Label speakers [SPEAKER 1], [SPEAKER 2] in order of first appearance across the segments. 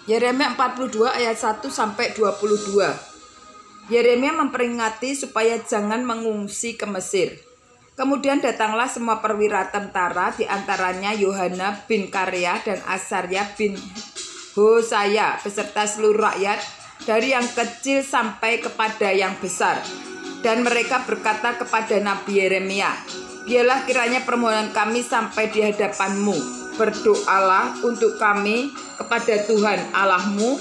[SPEAKER 1] Yeremia 42 ayat 1 sampai 22. Yeremia memperingati supaya jangan mengungsi ke Mesir. Kemudian datanglah semua perwira tentara, di antaranya Yohanan bin Kareah dan Asarya bin Hosaya beserta seluruh rakyat, dari yang kecil sampai kepada yang besar. Dan mereka berkata kepada Nabi Yeremia, "Biarlah kiranya permohonan kami sampai di hadapanmu. Berdoalah untuk kami kepada Tuhan Allahmu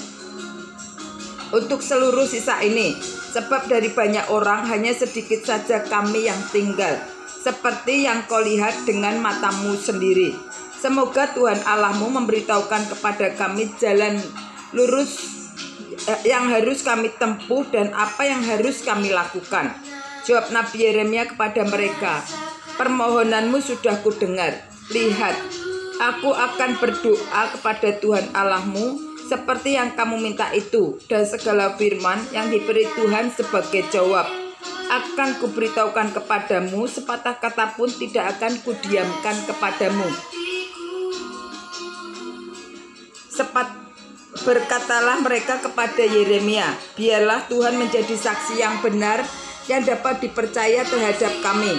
[SPEAKER 1] untuk seluruh sisa ini, sebab dari banyak orang hanya sedikit saja kami yang tinggal, seperti yang kau lihat dengan matamu sendiri. Semoga Tuhan Allahmu memberitahukan kepada kami jalan lurus yang harus kami tempuh dan apa yang harus kami lakukan." Jawab Nabi Yeremia kepada mereka, "Permohonanmu sudah kudengar. Lihat, aku akan berdoa kepada Tuhan Allahmu seperti yang kamu minta itu, dan segala firman yang diberi Tuhan sebagai jawab akan kuberitahukan kepadamu, sepatah kata pun tidak akan kudiamkan kepadamu. Berkatalah mereka kepada Yeremia, biarlah Tuhan menjadi saksi yang benar yang dapat dipercaya terhadap kami.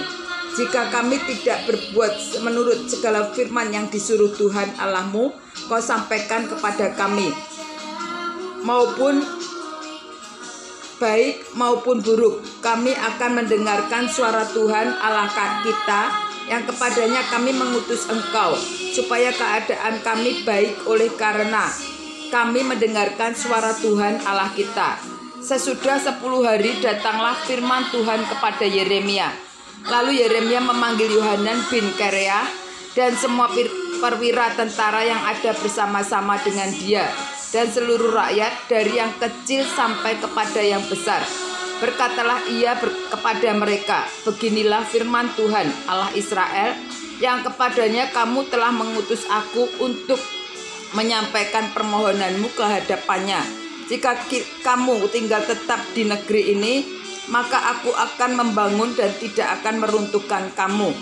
[SPEAKER 1] Jika kami tidak berbuat menurut segala firman yang disuruh Tuhan Allahmu, kau sampaikan kepada kami, maupun baik maupun buruk, kami akan mendengarkan suara Tuhan Allah kita, yang kepadanya kami mengutus engkau, supaya keadaan kami baik oleh karena kami mendengarkan suara Tuhan Allah kita." Sesudah 10 hari datanglah firman Tuhan kepada Yeremia. Lalu Yeremia memanggil Yohanan bin Kareah dan semua perwira tentara yang ada bersama-sama dengan dia, dan seluruh rakyat dari yang kecil sampai kepada yang besar. Berkatalah ia kepada mereka, "Beginilah firman Tuhan Allah Israel, yang kepadanya kamu telah mengutus aku untuk menyampaikan permohonanmu ke hadapannya. Jika kamu tinggal tetap di negeri ini, maka aku akan membangun dan tidak akan meruntuhkan kamu,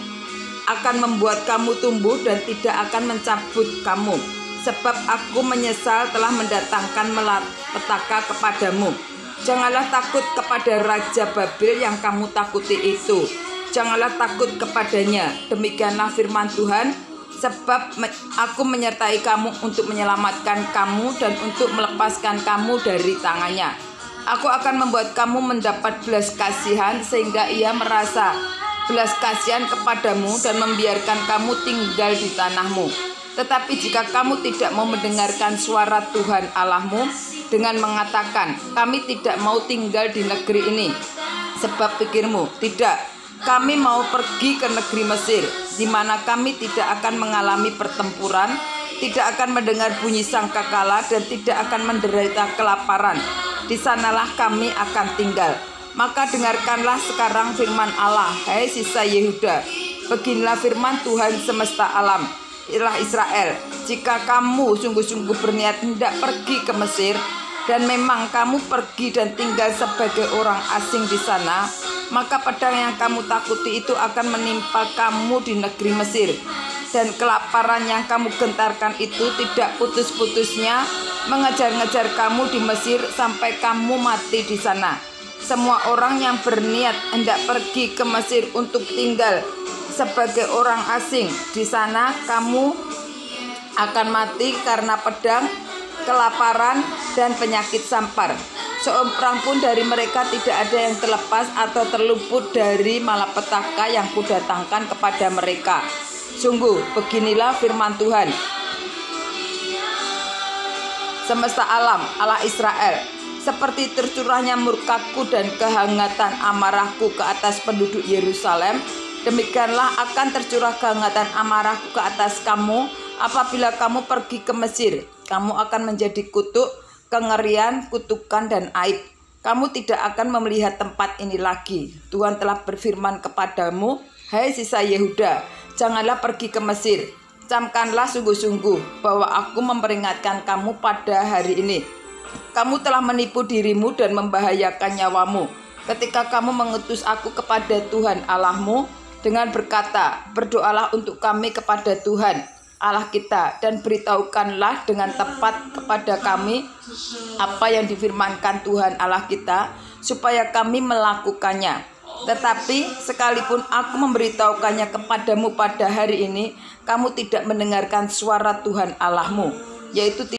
[SPEAKER 1] akan membuat kamu tumbuh dan tidak akan mencabut kamu, sebab aku menyesal telah mendatangkan malapetaka kepadamu. Janganlah takut kepada Raja Babel yang kamu takuti itu. Janganlah takut kepadanya. Demikianlah firman Tuhan, sebab aku menyertai kamu untuk menyelamatkan kamu dan untuk melepaskan kamu dari tangannya. Aku akan membuat kamu mendapat belas kasihan sehingga ia merasa belas kasihan kepadamu dan membiarkan kamu tinggal di tanahmu. Tetapi jika kamu tidak mau mendengarkan suara Tuhan Allahmu dengan mengatakan, kami tidak mau tinggal di negeri ini, sebab pikirmu, tidak, kami mau pergi ke negeri Mesir, di mana kami tidak akan mengalami pertempuran, tidak akan mendengar bunyi sangkakala, dan tidak akan menderita kelaparan. Di sanalah kami akan tinggal. Maka dengarkanlah sekarang firman Allah, hai sisa Yehuda. Beginilah firman Tuhan semesta alam, Allah Israel. Jika kamu sungguh-sungguh berniat hendak pergi ke Mesir, dan memang kamu pergi dan tinggal sebagai orang asing di sana, maka pedang yang kamu takuti itu akan menimpa kamu di negeri Mesir, dan kelaparan yang kamu gentarkan itu tidak putus-putusnya mengejar-ngejar kamu di Mesir sampai kamu mati di sana. Semua orang yang berniat hendak pergi ke Mesir untuk tinggal sebagai orang asing di sana, kamu akan mati karena pedang, kelaparan, dan penyakit sampar. Seorang pun dari mereka tidak ada yang terlepas atau terluput dari malapetaka yang kudatangkan kepada mereka. Sungguh, beginilah firman Tuhan semesta alam, Allah Israel. Seperti tercurahnya murkaku dan kehangatan amarahku ke atas penduduk Yerusalem, demikianlah akan tercurah kehangatan amarahku ke atas kamu apabila kamu pergi ke Mesir. Kamu akan menjadi kutuk, kengerian, kutukan, dan aib. Kamu tidak akan melihat tempat ini lagi. Tuhan telah berfirman kepadamu, hai sisa Yehuda, janganlah pergi ke Mesir. Camkanlah sungguh-sungguh bahwa aku memperingatkan kamu pada hari ini. Kamu telah menipu dirimu dan membahayakan nyawamu ketika kamu mengutus aku kepada Tuhan Allahmu dengan berkata, berdoalah untuk kami kepada Tuhan Allah kita, dan beritahukanlah dengan tepat kepada kami apa yang difirmankan Tuhan Allah kita, supaya kami melakukannya. Tetapi sekalipun aku memberitahukannya kepadamu pada hari ini, kamu tidak mendengarkan suara Tuhan Allahmu, yaitu